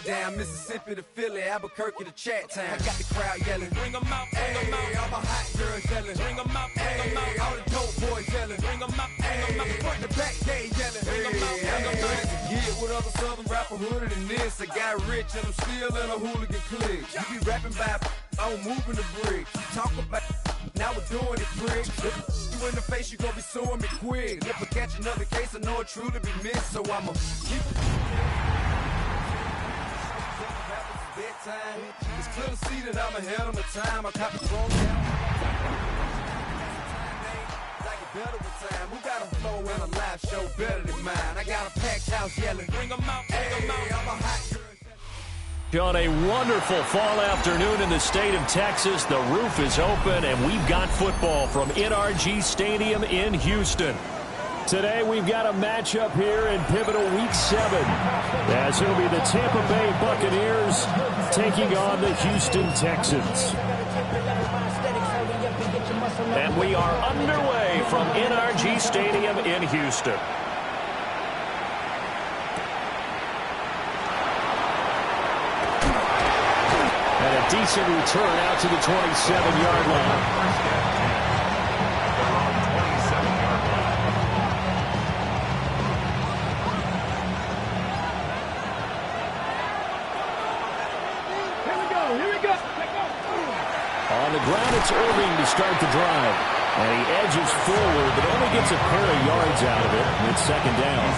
down, Mississippi to Philly, Albuquerque to Chat Town. I got the crowd yelling, bring them out, bring them out. All my hot girls yelling, bring them out, bring them out. All the dope boys yelling, bring them out, bring them out. Front to back, they yelling, bring them out, bring them out. Get with other southern rapper hooded than this. I got rich and I'm still in a hooligan clique. You be rapping by I'm moving the brick. Talk about now we're doing it, prick. You in the face, you gon' be suing me quick. If I catch another case, I know it truly be missed, so I'ma keep it. It's clear to see that I'm ahead of my time. I cop the phone down. Like it better with time. Who got a flow and a live show better than mine? I got a packed house yelling, bring them out, bring them out. I'm a hot girl. On a wonderful fall afternoon in the state of Texas, the roof is open and we've got football from NRG Stadium in Houston. Today we've got a matchup here in pivotal week 7 as it'll be the Tampa Bay Buccaneers taking on the Houston Texans. And we are underway from NRG Stadium in Houston. Decent return out to the 27-yard line. Here we go. On the ground, it's Irving to start the drive. And he edges forward, but only gets a pair of yards out of it. And it's second down.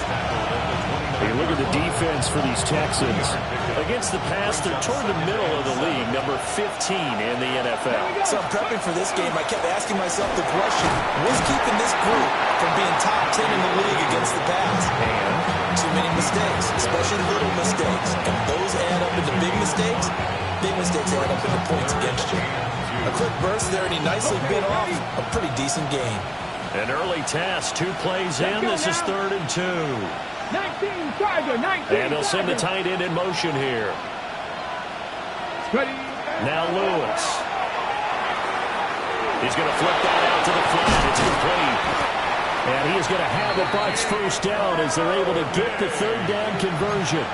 Hey, look at the defense for these Texans. Against the pass, they're toward the middle of the league, number 15 in the NFL. So I'm prepping for this game. I kept asking myself the question, what's keeping this group from being top 10 in the league against the pass? And too many mistakes, especially little mistakes. And those add up into big mistakes add up into points against you. A quick burst there, and he nicely bit off a pretty decent game. An early task, 2 plays in. This is 3rd and 2. 19, Tiger, 19. And they'll send the tight end in motion here. Ready. Now Lewis. He's going to flip that out to the flat. It's complete. And he is going to have the Bucs first down as they're able to get the 3rd down conversion.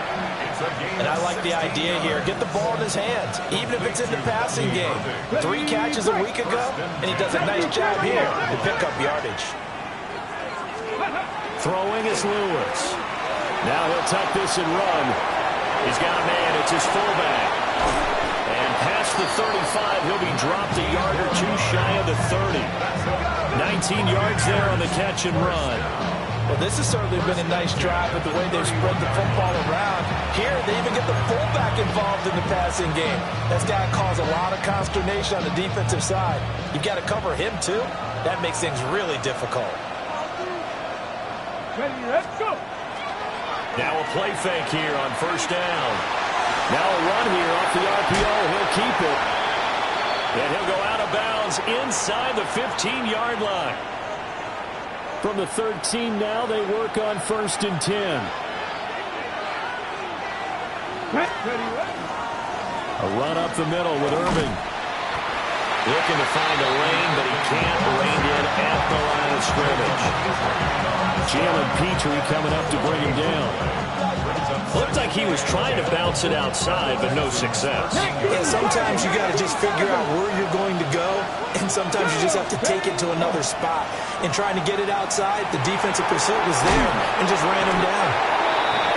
And I like the idea here. Get the ball in his hands, even if it's in the passing game. 3 catches a week ago, and he does a nice job here to pick up yardage. Throwing is Lewis. Now he'll tuck this and run. He's got a man. It's his fullback. And past the 35, he'll be dropped a yard or 2 shy of the 30. 19 yards there on the catch and run. Well, this has certainly been a nice drive with the way they've spread the football around. Here, they even get the fullback involved in the passing game. That's got to cause a lot of consternation on the defensive side. You've got to cover him, too. That makes things really difficult. Ready, let's go. Now a play fake here on first down. Now a run here off the RPO. He'll keep it. And he'll go out of bounds inside the 15-yard line. From the 13 now, they work on 1st and 10. A run up the middle with Irving. Looking to find a lane, but he can't rein in at the line of scrimmage. Jalen Petrie coming up to bring him down. Looked like he was trying to bounce it outside, but no success. Yeah, sometimes you got to just figure out where you're going to go, and sometimes you just have to take it to another spot. And trying to get it outside, the defensive pursuit was there and just ran him down.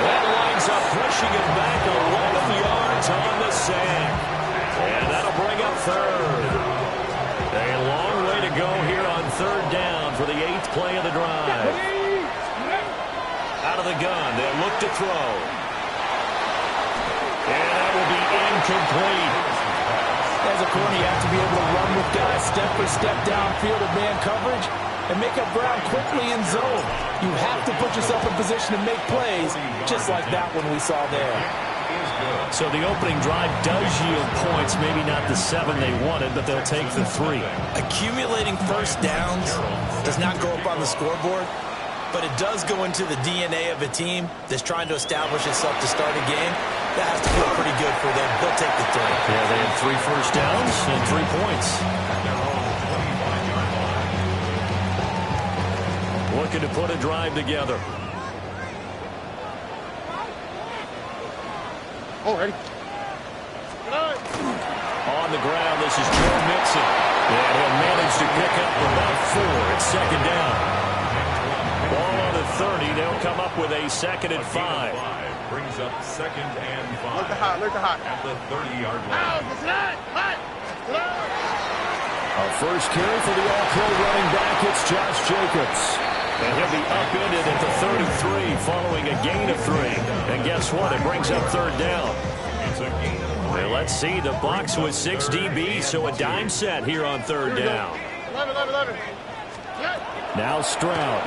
That winds up pushing him back 11 yards on the sack. And that'll bring up 3rd. A long way to go here on 3rd down for the 8th play of the drive. Out of the gun, they'll look to throw. And that will be incomplete. As a corner, you have to be able to run with guys step for step downfield of man coverage and make up ground quickly in zone. You have to put yourself in position to make plays, just like that one we saw there. So the opening drive does yield points, maybe not the 7 they wanted, but they'll take the 3. Accumulating first downs does not go up on the scoreboard, but it does go into the DNA of a team that's trying to establish itself to start a game. That has to feel pretty good for them. They'll take the 3. Yeah, they had 3 first downs and 3 points. Looking to put a drive together. Already. On the ground, this is Joe Mixon. And he'll manage to pick up about 4 at second down. Ball on the 30. They'll come up with a 2nd and 5. Brings up 2nd and 5. Look the hot, look the hot. At the 30-yard line. Our first carry for the All-Pro running back, it's Josh Jacobs. And he'll be upended at the 33 following a gain of 3. And guess what? It brings up 3rd down. It's a gain of 3. Well, let's see. The Bucs with 6 DBs, so a dime set here on 3rd down. 11. Now Stroud.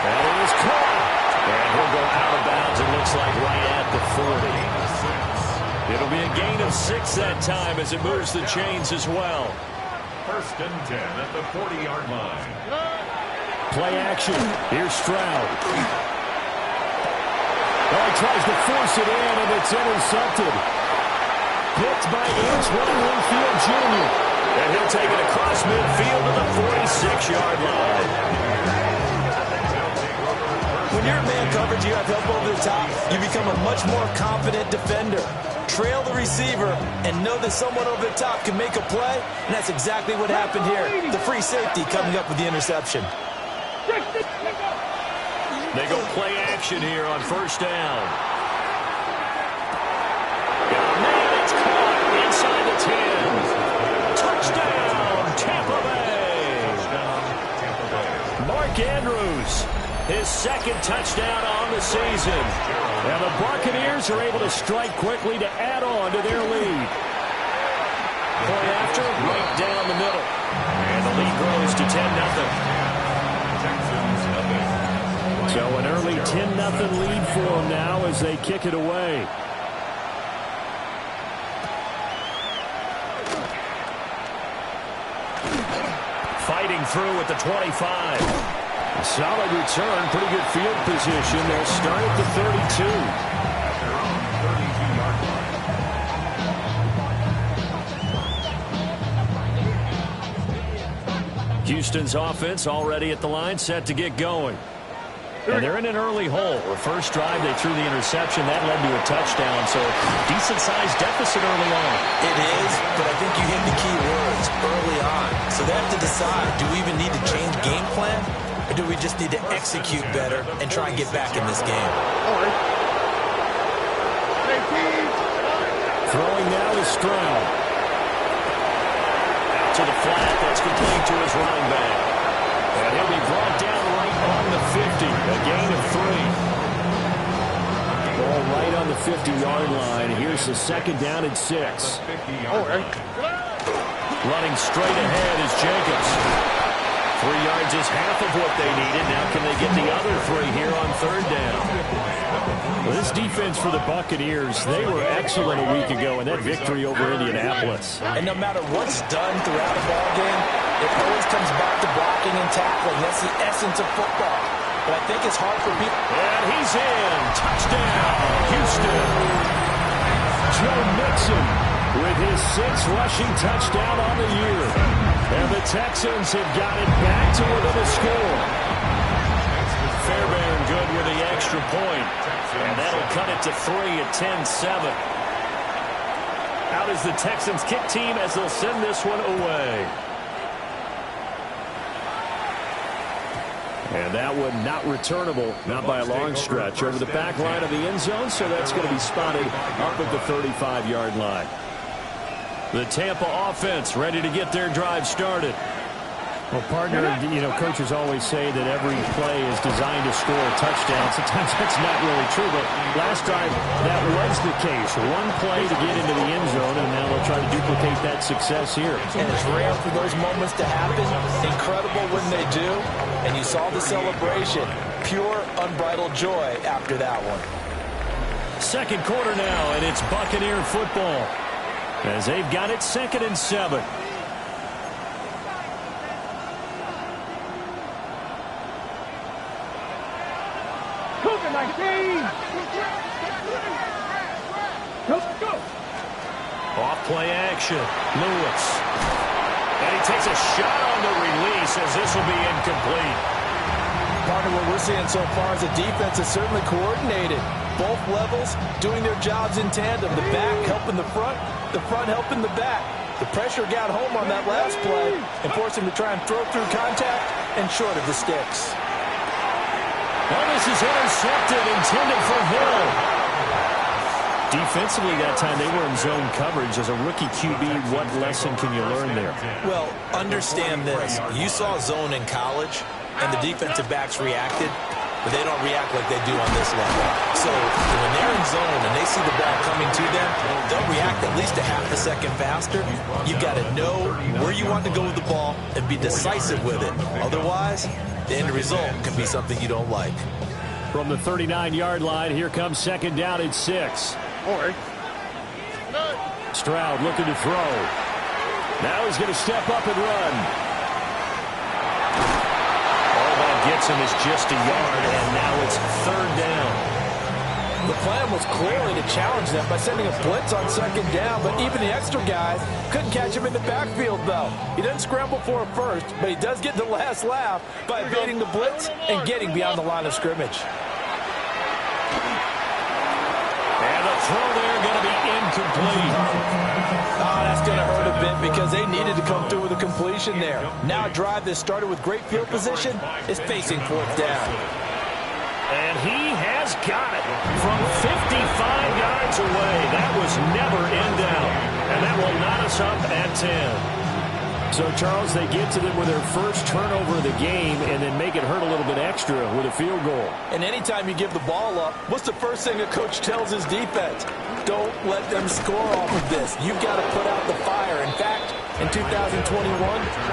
That is caught. And he'll go out of bounds, it looks like right at the 40. It'll be a gain of 6 that time as it moves the chains as well. 1st and 10 at the 40-yard line. Play action. Here's Stroud. Oh, he tries to force it in, and it's intercepted. Picked by Antoine Winfield Jr. And he'll take it across midfield to the 46-yard line. When you're in man coverage, you have help over the top, you become a much more confident defender. Trail the receiver and know that someone over the top can make a play, and that's exactly what happened here. The free safety coming up with the interception. They go play action here on 1st down. Oh, man, it's caught inside the 10. Touchdown, Tampa Bay. Mark Andrews, his 2nd touchdown on the season. And the Buccaneers are able to strike quickly to add on to their lead. Play after, right down the middle. And the lead grows to 10-0. So an early 10-0 lead for them now as they kick it away. Fighting through at the 25. A solid return, pretty good field position. They'll start at the 32. Houston's offense already at the line, set to get going. And they're in an early hole. The first drive, they threw the interception. That led to a touchdown, so decent-sized deficit early on. It is, but I think you hit the key words early on. So they have to decide, do we even need to change game plan, or do we just need to execute better and try and get back in this game? Throwing now to Stroud. Out to the flat. That's complete to his running back. And he'll be brought down right on the 50. A gain of 3. Ball right on the 50-yard line. Here's the 2nd down and 6. Running straight ahead is Jacobs. 3 yards is half of what they needed. Now can they get the other 3 here on 3rd down? Well, this defense for the Buccaneers, they were excellent a week ago in that victory over Indianapolis. And no matter what's done throughout a ball game, it always comes back to blocking and tackling. That's the essence of football. But I think it's hard for people. And he's in. Touchdown, Houston. Joe Mixon with his 6th rushing touchdown on the year. And the Texans have got it back to within a score. Fairbairn good with the extra point. And that'll cut it to 3 at 10-7. Out is the Texans kick team as they'll send this one away. And that one not returnable, not by a long stretch, over the back line of the end zone, so that's going to be spotted up at the 35-yard line. The Tampa offense ready to get their drive started. Well, partner, coaches always say that every play is designed to score a touchdown. Sometimes that's not really true, but last drive, that was the case. One play to get into the end zone, and now they'll try to duplicate that success here. And it's rare for those moments to happen. Incredible when they do. And you saw the celebration. Pure, unbridled joy after that one. 2nd quarter now, and it's Buccaneer football as they've got it 2nd and 7. Cougar 19. Go. Off play action. Lewis. And he takes a shot on the release as this will be incomplete. partner, what we're seeing so far is the defense is certainly coordinated. Both levels doing their jobs in tandem. The back helping the front helping the back. The pressure got home on that last play and forced him to try and throw through contact and short of the sticks. Well, this is intercepted, intended for Hill. Defensively that time, they were in zone coverage. As a rookie QB, what lesson can you learn there? Well, understand this. You saw zone in college, and the defensive backs reacted, but they don't react like they do on this level. So when they're in zone and they see the ball coming to them, they'll react at least a half a second faster. You've got to know where you want to go with the ball and be decisive with it. Otherwise, the end result can be something you don't like. From the 39-yard line, here comes second down at 6. Stroud looking to throw. Now he's going to step up and run. All that gets him is just a yard, and now it's third down. The plan was clearly to challenge them by sending a blitz on second down, but even the extra guys couldn't catch him in the backfield, though. He doesn't scramble for a first, but he does get the last laugh by evading the blitz and getting beyond the line of scrimmage. And the throw there going to be incomplete. Oh, that's going to hurt a bit because they needed to come through with a completion there. Now a drive that started with great field position is facing fourth down. And he has got it from 55 yards away. That was never in doubt. And that will knot us up at 10. So, Charles, they get to them with their first turnover of the game and then make it hurt a little bit extra with a field goal. And anytime you give the ball up, what's the first thing a coach tells his defense? Don't let them score off of this. You've got to put out the fire. In fact, in 2021,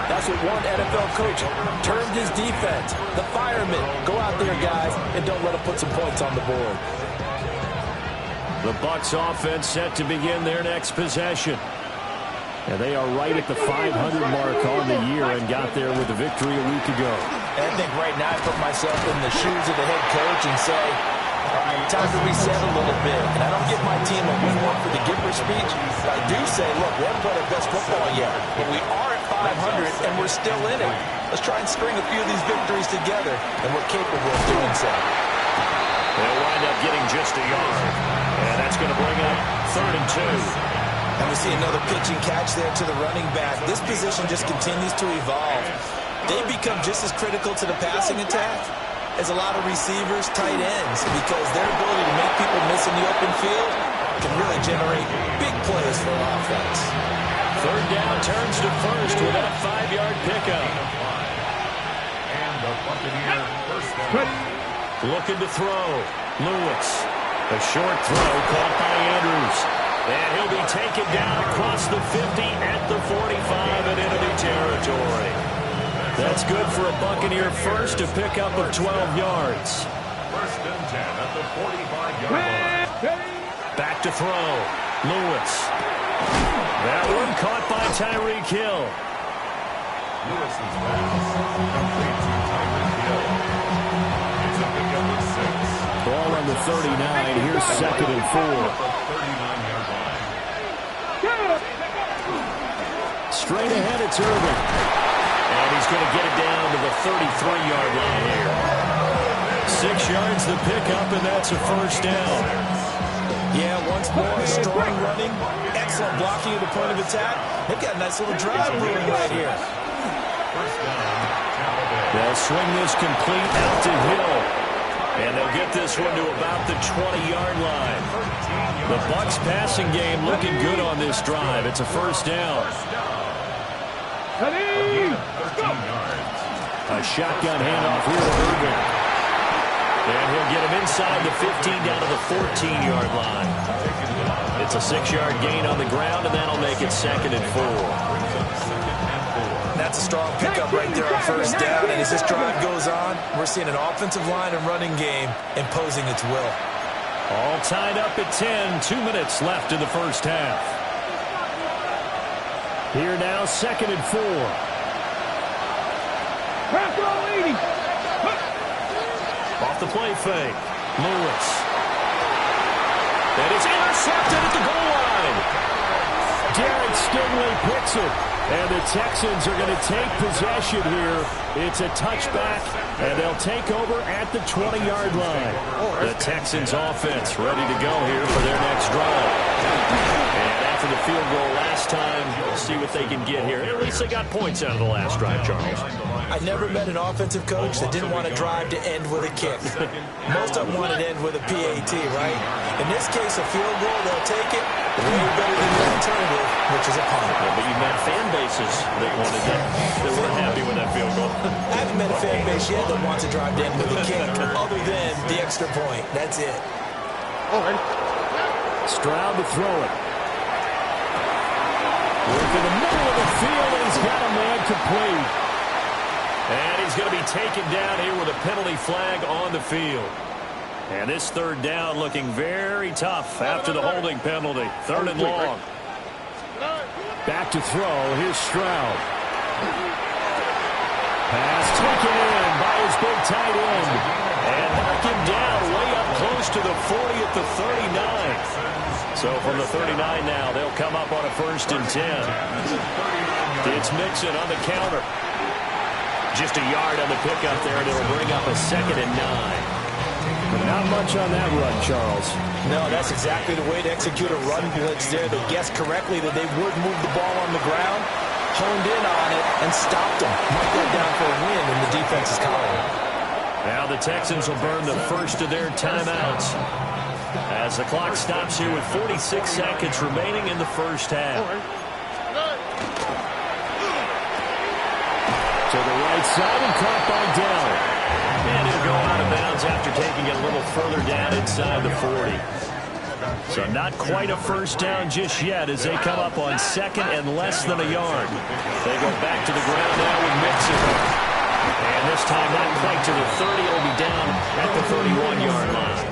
that's what one NFL coach termed his defense. The firemen. Go out there, guys, and don't let them put some points on the board. The Bucs offense set to begin their next possession. And they are right at the 500 mark on the year and got there with a victory a week ago. I think right now I put myself in the shoes of the head coach and say, all right, time to reset a little bit. And I don't give my team a win one for the giver speech. I do say, look, we haven't played our best football yet, but we are at 500 and we're still in it. Let's try and string a few of these victories together, and we're capable of doing so. They'll wind up getting just a yard. And that's going to bring up 3rd and 2. And we see another pitch and catch there to the running back. This position just continues to evolve. They become just as critical to the passing attack as a lot of receivers, tight ends, because their ability to make people miss in the open field can really generate big plays for an offense. 3rd down turns to first with that 5-yard pickup. And the Buccaneer first down. Looking to throw. Lewis. A short throw caught by Andrews. And he'll be taken down across the 50 at the 45 in enemy territory. That's good for a Buccaneer first, a pickup of 12 yards. 1st and 10 at the 45-yard line. Back to throw. Lewis. That one caught by Tyreek Hill. Lewis's pass complete to Tyreek Hill. It's a pickup of 6. Ball on the 39. Here's 2nd and 4. 39-yard line. Straight ahead, it's Irvin. And he's going to get it down to the 33-yard line here. 6 yards the pickup, and that's a first down. Yeah, once more, strong running, excellent blocking at the point of attack. They've got a nice little drive brewing right here. First down, Tampa Bay. They'll swing this complete out to Hill. And they'll get this one to about the 20-yard line. The Bucs passing game looking good on this drive. It's a first down. A shotgun handoff here to Irvin. And he'll get him inside the 15 down to the 14-yard line. It's a 6-yard gain on the ground, and that'll make it 2nd and 4. That's a strong pickup right there on first down. And as this drive goes on, we're seeing an offensive line and running game imposing its will. All tied up at 10. 2 minutes left in the first half. Here now, 2nd and 4. Off the play fake. Lewis. And it's intercepted at the goal line. Jared Stingley picks it. And the Texans are going to take possession here. It's a touchback, and they'll take over at the 20-yard line. The Texans offense ready to go here for their next drive. And after the field goal last time, we'll see what they can get here. At least they got points out of the last drive, Charles. I never met an offensive coach that didn't want to drive to end with a kick. Most of them want to end with a PAT, right? In this case, a field goal, they'll take it. Way better than the alternative, which is a punt. Yeah, but you've met fan bases that wanted that, that weren't happy with that field goal. I haven't met a fan base yet that wants to drive to end with a kick, other than the extra point. That's it. Stroud to throw it. Work in the middle of the field, and he's got a man complete. And he's going to be taken down here with a penalty flag on the field. And this third down looking very tough after the holding penalty. Third and long. Back to throw. Here's Stroud. Pass taken in by his big tight end. And mark him down way up close to the 40 at the 39. So from the 39 now, they'll come up on a 1st and 10. It's Mixon on the counter. Just a yard on the pickup there, and it'll bring up a 2nd and 9. Not much on that run, Charles. No, that's exactly the way to execute a run blitz there. They guessed correctly that they would move the ball on the ground, honed in on it, and stopped them. Marked that down for a win in the defense's column. Now the Texans will burn the first of their timeouts as the clock stops here with 46 seconds remaining in the first half. To the right side and caught by Dell. And he'll go out of bounds after taking it a little further down inside the 40. So not quite a first down just yet as they come up on 2nd and less than a yard. They go back to the ground now with Mixon. And this time not quite to the 30. It'll be down at the 31-yard line.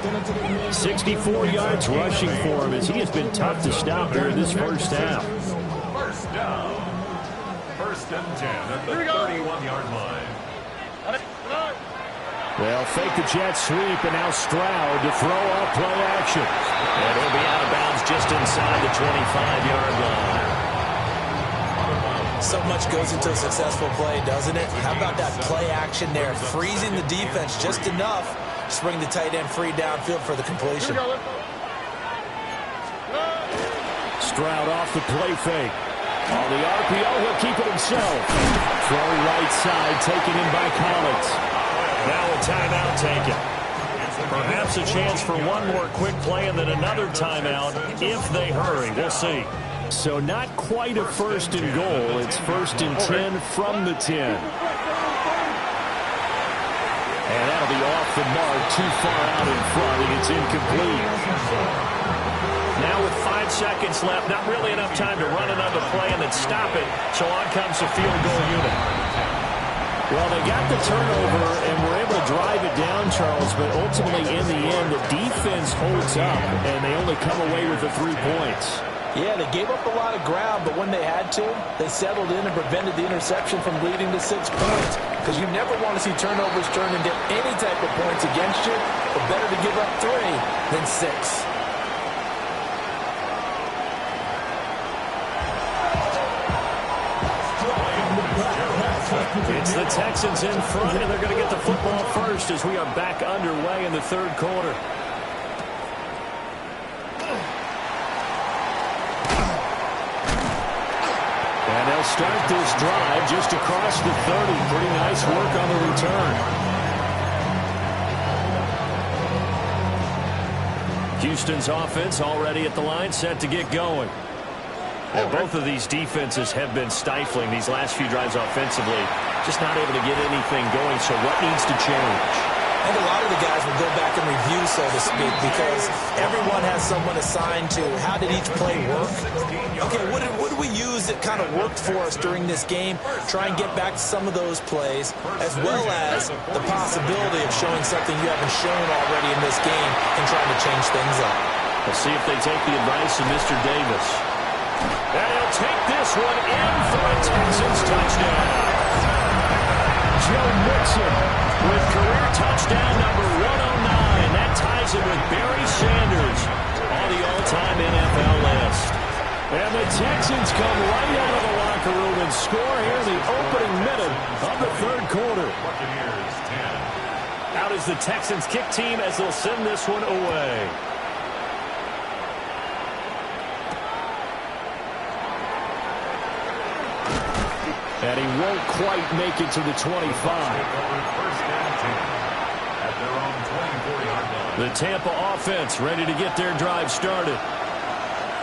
64 yards rushing for him as he has been tough to stop here in this first half. First down. 1st and 10 at the 31-yard line. They'll fake the jet sweep, and now Stroud to throw up play action. And he'll be out of bounds just inside the 25-yard line. So much goes into a successful play, doesn't it? How about that play action there? Freezing the defense just enough to bring the tight end free downfield for the completion. Stroud off the play fake. On the RPO, he'll keep it himself. Throw right side, taken in by Collins. Now a timeout taken. Perhaps a chance for one more quick play and then another timeout if they hurry. We'll see. So not quite a 1st and goal. It's 1st and 10 from the 10. And that'll be off the mark, too far out in front, and it's incomplete. Now with 5 seconds left, not really enough time to run another play and then stop it. So on comes the field goal unit. Well, they got the turnover and were able to drive it down, Charles, but ultimately in the end, the defense holds up, and they only come away with the 3 points. Yeah, they gave up a lot of ground, but when they had to, they settled in and prevented the interception from leading to 6 points. Because you never want to see turnovers turn into any type of points against you, but better to give up 3 than 6. It's the Texans in front, and they're going to get the football first as we are back underway in the 3rd quarter. And they'll start this drive just across the 30. Pretty nice work on the return. Houston's offense already at the line, set to get going. And both of these defenses have been stifling these last few drives offensively. Just not able to get anything going, so what needs to change? I think a lot of the guys will go back and review, so to speak, because everyone has someone assigned to how did each play work. Okay, what did we use that kind of worked for us during this game? Try and get back to some of those plays, as well as the possibility of showing something you haven't shown already in this game and trying to change things up. We'll see if they take the advice of Mr. Davis. And he'll take this one in for a Texans touchdown. Joe Mixon with career touchdown number 109. That ties him with Barry Sanders on the all-time NFL list. And the Texans come right out of the locker room and score here in the opening minute of the third quarter. Buccaneers 10. Out is the Texans kick team as they'll send this one away. And he won't quite make it to the 25. First and 10 at their own 24-yard line. The Tampa offense ready to get their drive started.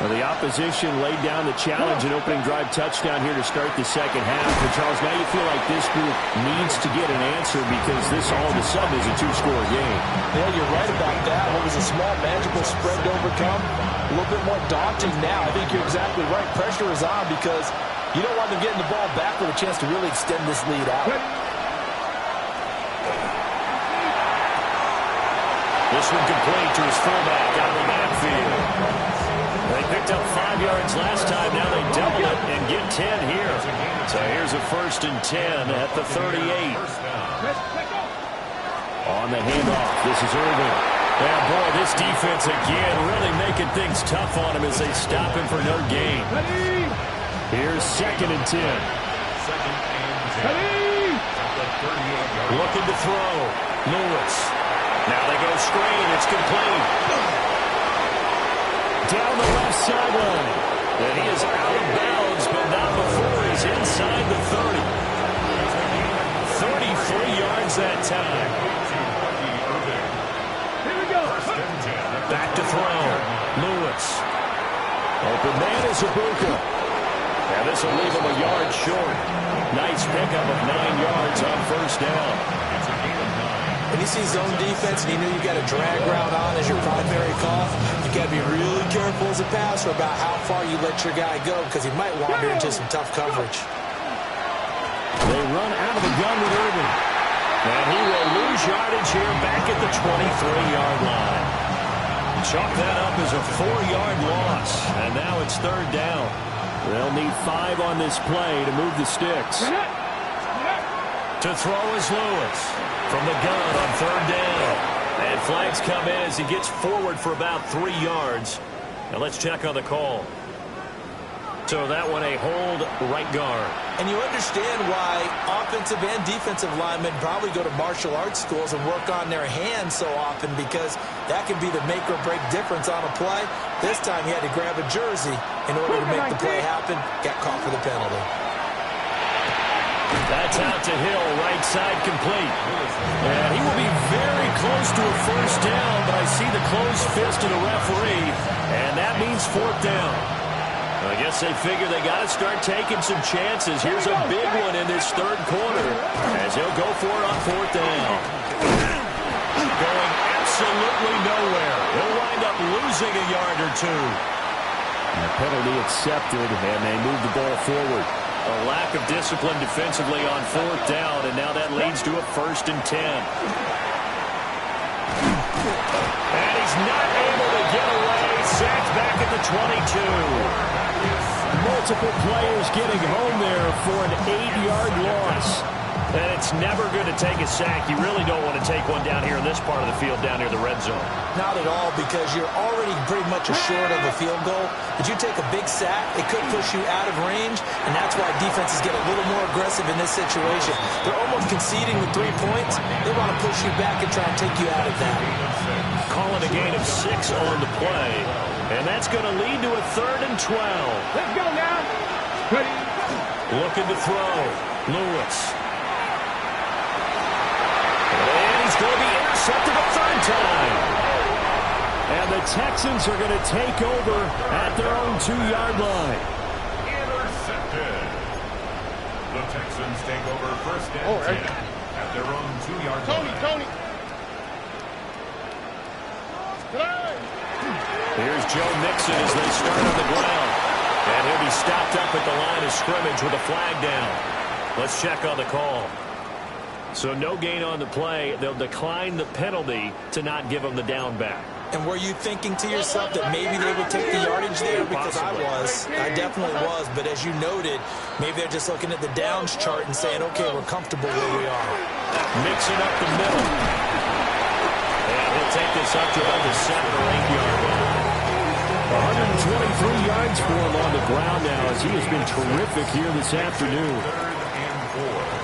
Well, the opposition laid down the challenge and opening drive touchdown here to start the second half. But Charles, now you feel like this group needs to get an answer because this all of a sudden is a two-score game. Yeah, you're right about that. What was a small, manageable spread to overcome, a little bit more daunting now. I think you're exactly right. Pressure is on because you don't want them getting the ball back with a chance to really extend this lead out. This one complete to his fullback out of the backfield. They picked up 5 yards last time. Now they double it and get 10 here. So here's a 1st and 10 at the 38. On the handoff, this is Irvin. Yeah, boy, this defense again really making things tough on him as they stop him for no gain. Here's 2nd and 10. Second and 10. Looking to throw. Lewis. Now they go screen. It's complete. Down the left sideline. And he is out of bounds, but not before he's inside the 30. 33 yards that time. Here we go. Back to throw. Lewis. Open man is Ibuka. And this will leave him a yard short. Nice pickup of 9 yards on 1st down. When you see zone defense and you know you got a drag route on as your primary call, you got to be really careful as a passer about how far you let your guy go because he might wander into some tough coverage. They run out of the gun with Irvin. And he will lose yardage here back at the 23-yard line. Chalk that up as a 4-yard loss. And now it's 3rd down. They'll need 5 on this play to move the sticks. To throw is Lewis from the gun on 3rd down. And flags come in as he gets forward for about 3 yards. Now let's check on the call. So that one a hold right guard. And you understand why offensive and defensive linemen probably go to martial arts schools and work on their hands so often because that can be the make or break difference on a play. This time he had to grab a jersey in order to make the play happen. Got caught for the penalty. That's out to Hill, right side complete. And he will be very close to a 1st down, but I see the closed fist of the referee, and that means 4th down. I guess they figure they got to start taking some chances. Here's a big one in this 3rd quarter as he'll go for it on 4th down. Going absolutely nowhere. He'll wind up losing a yard or 2. And the penalty accepted, and they move the ball forward. A lack of discipline defensively on 4th down, and now that leads to a 1st and 10. And he's not able to get away. Sacked back at the 22. Multiple players getting home there for an 8-yard loss. And it's never going to take a sack. You really don't want to take one down here in this part of the field, down near the red zone. Not at all, because you're already pretty much assured of a field goal. If you take a big sack, it could push you out of range, and that's why defenses get a little more aggressive in this situation. They're almost conceding with 3 points. They want to push you back and try and take you out of that. Calling a gain of 6 on the play, and that's going to lead to a 3rd and 12. Let's go now. Ready. Looking to throw. Lewis. And he's going to be intercepted a 3rd time. And the Texans are going to take over at their own 2-yard line. Intercepted. The Texans take over 1st and 10 at their own 2-yard line. Tony. Here's Joe Mixon as they start on the ground. And he'll be stopped up at the line of scrimmage with a flag down. Let's check on the call. So no gain on the play. They'll decline the penalty to not give him the down back. And were you thinking to yourself that maybe they would take the yardage there? Because Possibly. I was. I definitely was. But as you noted, maybe they're just looking at the downs chart and saying, okay, we're comfortable where we are. Mixing up the middle. And he'll take this up to about the 7 or 8 yard line. 23 yards for him on the ground now as he has been terrific here this afternoon.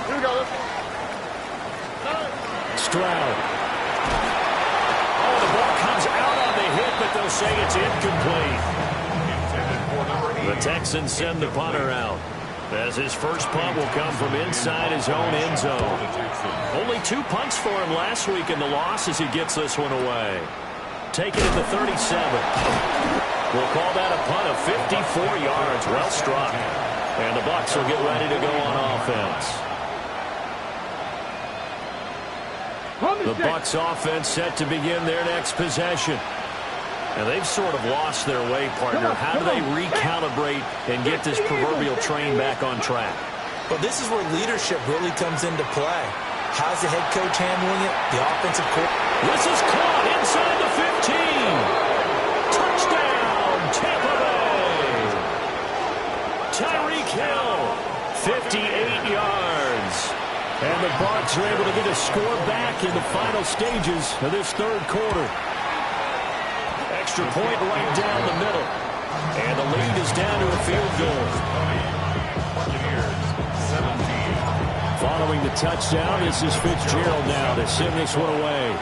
Here we go. Stroud. Oh, the ball comes out on the hit, but they'll say it's incomplete. The Texans send the punter out, as his first punt will come from inside his own end zone. Only 2 punts for him last week in the loss as he gets this one away. Taking it to 37. We'll call that a punt of 54 yards. Well struck. And the Bucs will get ready to go on offense. The Bucs offense set to begin their next possession. And they've sort of lost their way, partner. How do they recalibrate and get this proverbial train back on track? Well, this is where leadership really comes into play. How's the head coach handling it? The offensive coordinator. This is caught inside the 15. Touchdown, Tampa Bay. Tyreek Hill, 58 yards. And the Bucs are able to get a score back in the final stages of this third quarter. Extra point right down the middle. And the lead is down to a field goal. Following the touchdown, this is Fitzgerald now to send this one away.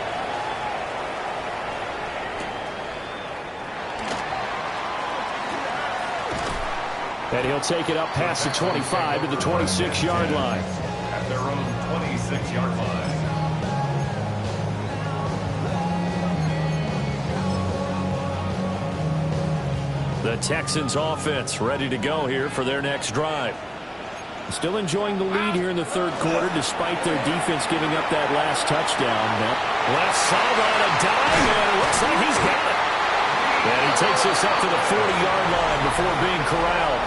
And he'll take it up past the 25 to the 26-yard line. At their own 26-yard line. The Texans offense ready to go here for their next drive. Still enjoying the lead here in the third quarter despite their defense giving up that last touchdown. Left sideline, a dive, and it looks like he's got it. And he takes us up to the 40-yard line before being corralled.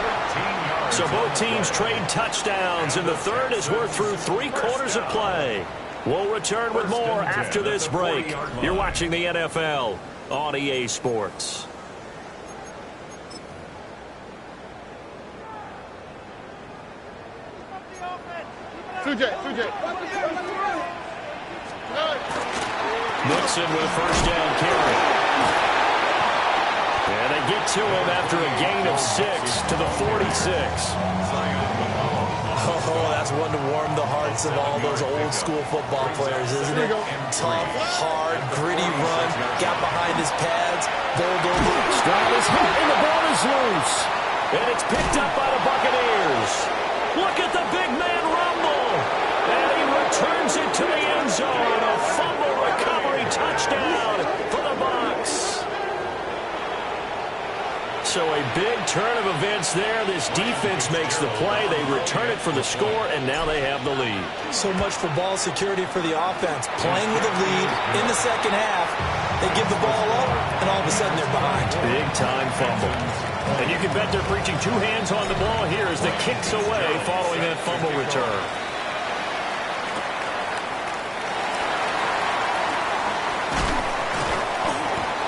So both teams trade touchdowns, and the third as we're through 3 quarters of play. We'll return with more after this break. You're watching the NFL on EA Sports. Nixon with a first down carry. And they get to him after a gain of 6 to the 46. Oh, that's one to warm the hearts of all those old school football players, isn't it? Tough, hard, gritty run. Got behind his pads. Bowled over. Stroud is hit and the ball is loose. And it's picked up by the Buccaneers. Look at the big man rumble. And he returns it to the end zone. A fumble recovery touchdown for the Bucs. So a big turn of events there. This defense makes the play. They return it for the score, and now they have the lead. So much for ball security for the offense. Playing with a lead in the second half. They give the ball up, and all of a sudden they're behind. Big-time fumble. And you can bet they're preaching 2 hands on the ball here as the kick's away following that fumble return.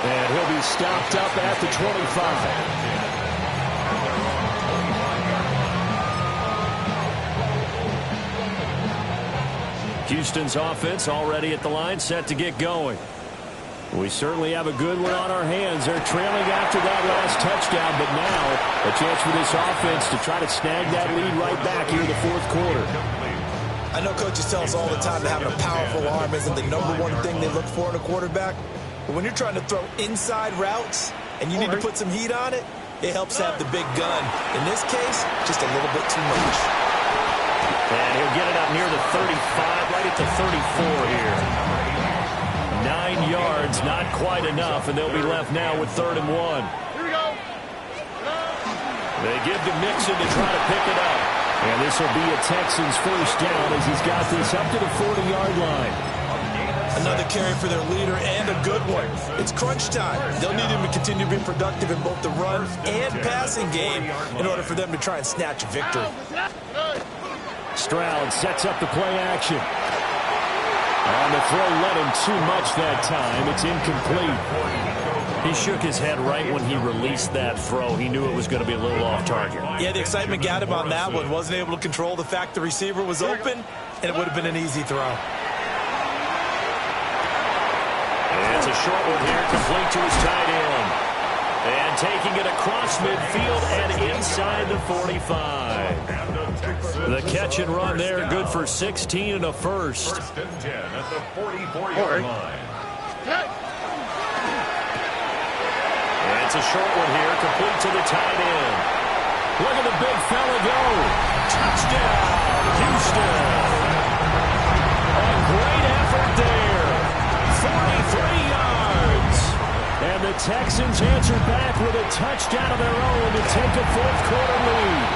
And he'll be stopped up at the 25. Houston's offense already at the line, set to get going. We certainly have a good one on our hands. They're trailing after that last touchdown, but now a chance for this offense to try to snag that lead right back here in the fourth quarter. I know coaches tell us all the time that having a powerful arm isn't the #1 thing they look for in a quarterback. But when you're trying to throw inside routes and you need to put some heat on it, it helps to have the big gun. In this case, just a little bit too much. And he'll get it up near the 35, right at the 34 here. 9 yards, not quite enough, and they'll be left now with 3rd and 1. Here we go. They give to Mixon to try to pick it up. And this will be a Texans first down as he's got this up to the 40-yard line. Another carry for their leader and a good one. It's crunch time. They'll need him to continue to be productive in both the run and passing game in order for them to try and snatch a victory. Stroud sets up the play action. On the throw, let him too much that time. It's incomplete. He shook his head right when he released that throw. He knew it was going to be a little off target. Yeah, the excitement got him on that one. Wasn't able to control the fact the receiver was open, and it would have been an easy throw. And it's a short one here, complete to his tight end. And taking it across midfield and inside the 45. The catch and run there, good for 16 and a first. First and 10 at the 44-yard line. And it's a short one here, complete to the tight end. Look at the big fella go. Touchdown, Houston. A great effort there. 43 yards. And the Texans answer back with a touchdown of their own to take a fourth-quarter lead.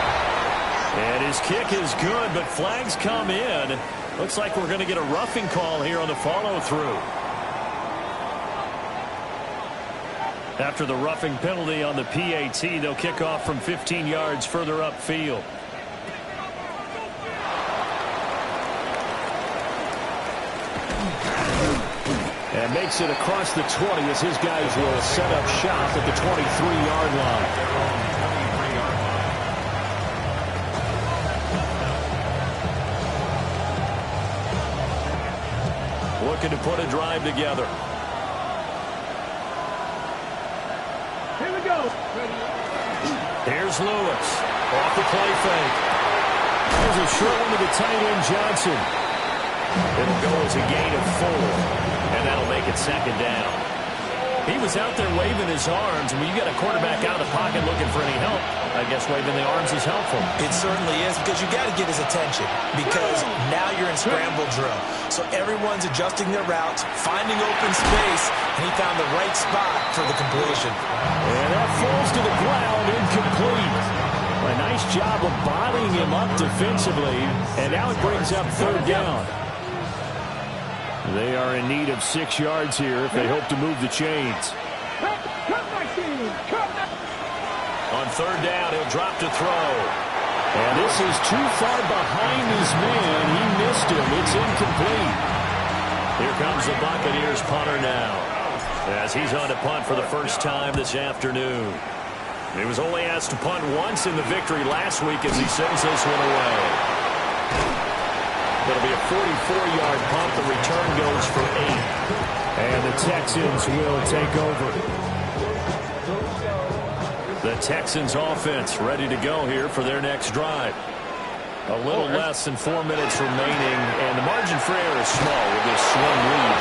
And his kick is good, but flags come in. Looks like we're going to get a roughing call here on the follow-through. After the roughing penalty on the PAT, they'll kick off from 15 yards further upfield. And makes it across the 20 as his guys will set up shop at the 23-yard line. Looking to put a drive together. Here we go. Here's Lewis. Off the play fake. There's a short one to the tight end, Johnson. It'll go as a gain of 4. And that'll make it second down. He was out there waving his arms. When you got a quarterback out of the pocket looking for any help, I guess waving the arms is helpful. It certainly is, because you got to get his attention, because now you're in scramble drill. So everyone's adjusting their routes, finding open space, and he found the right spot for the completion. And that falls to the ground, incomplete. A nice job of bodying him up defensively, and now it brings up third down. They are in need of 6 yards here if they hope to move the chains. On third down, he'll drop to throw. And this is too far behind his man. He missed him. It's incomplete. Here comes the Buccaneers punter now, as he's on to punt for the first time this afternoon. He was only asked to punt once in the victory last week as he sends this one away. It'll be a 44-yard punt. The return goes for 8. And the Texans will take over. The Texans offense ready to go here for their next drive. A little less than 4 minutes remaining, and the margin for error is small with this swing lead.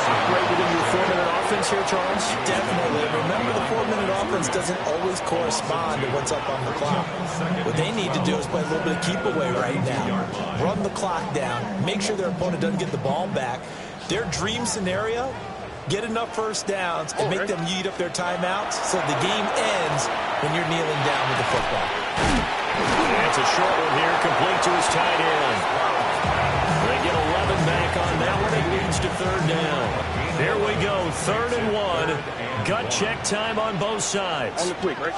Operate within your 4-minute offense here, Charles? Definitely. Remember, the 4-minute offense doesn't always correspond to what's up on the clock. What they need to do is play a little bit of keep away right now. Run the clock down. Make sure their opponent doesn't get the ball back. Their dream scenario, get enough first downs and make them eat up their timeouts so the game ends when you're kneeling down with the football. It's a short one here, complete to his tight end. They get 11 back on that one. It leads to third down. Here we go, 3rd and 1. Gut check time on both sides. On the quick, right?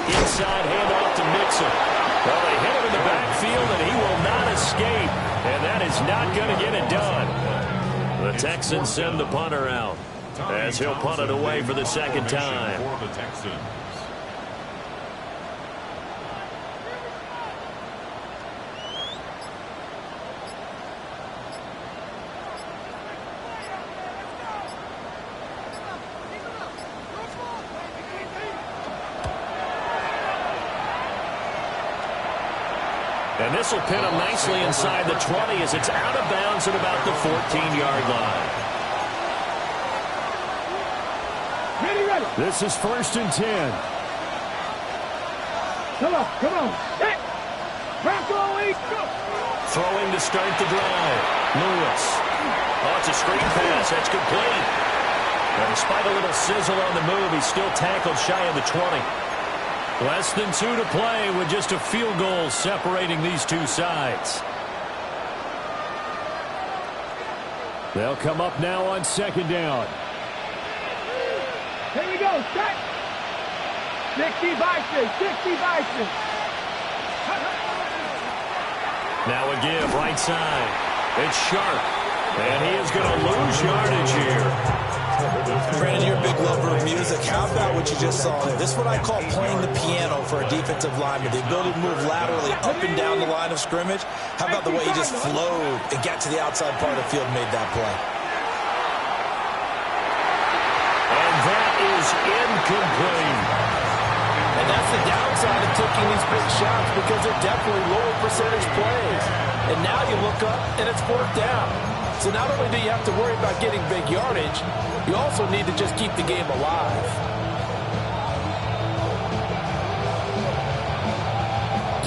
Inside handoff to Mixon. Well, they hit him in the backfield, and he will not escape. And that is not going to get it done. The Texans send the punter out as he'll punt it away for the second time. For the Texans. And this will pin him nicely inside the 20 as it's out of bounds at about the 14-yard line. This is 1st and 10. Come on. Hey! Throwing to start the drive. Lewis. Oh, it's a screen pass. That's complete. And despite a little sizzle on the move, he's still tackled shy of the 20. Less than 2 to play with just a field goal separating these two sides. They'll come up now on 2nd down. Here we go. Set. 60 Bison. Now a give, right side. It's Sharp. And he is going to lose yardage here. Brandon, you're a big lover of music. How about what you just saw there? This is what I call playing the piano for a defensive lineman. The ability to move laterally up and down the line of scrimmage. How about the way he just flowed and got to the outside part of the field and made that play? And that is incomplete. And that's the downside of taking these big shots because they're definitely lower percentage plays. And now you look up and it's fourth down. So not only do you have to worry about getting big yardage, you also need to just keep the game alive.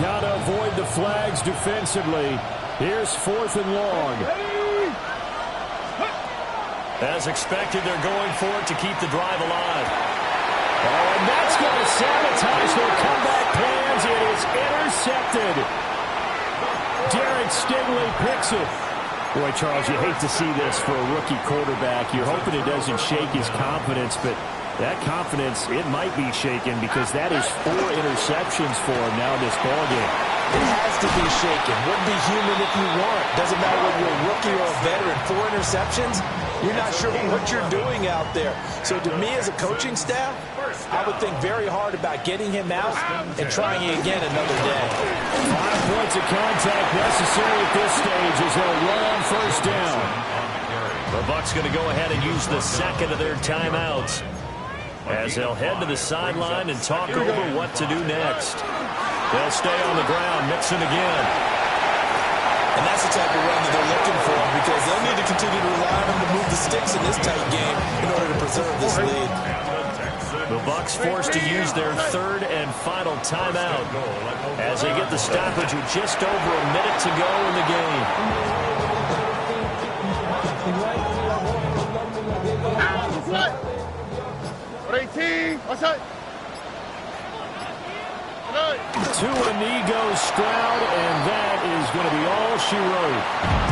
Got to avoid the flags defensively. Here's 4th and long. As expected, they're going for it to keep the drive alive. Oh, and that's going to sabotage their comeback plans. It is intercepted. Derek Stingley picks it. Boy, Charles, you hate to see this for a rookie quarterback. You're hoping it doesn't shake his confidence, but that confidence, it might be shaken because that is 4 interceptions for him now in this ballgame. It has to be shaken. Wouldn't be human if you weren't. Doesn't matter whether you're a rookie or a veteran. 4 interceptions, you're not sure what you're doing out there. So to me as a coaching staff, I would think very hard about getting him out and trying it again another day. 5 points of contact necessary at this stage as they'll run on first down. The Bucs going to go ahead and use the second of their timeouts as they'll head to the sideline and talk over what to do next. They'll stay on the ground, Mixon again. And that's the type of run that they're looking for because they'll need to continue to rely on him to move the sticks in this tight game in order to preserve this lead. The Bucs forced to use their 3rd and final timeout as they get the stoppage with just over a minute to go in the game. To Inigo Stroud, and that is going to be all she wrote.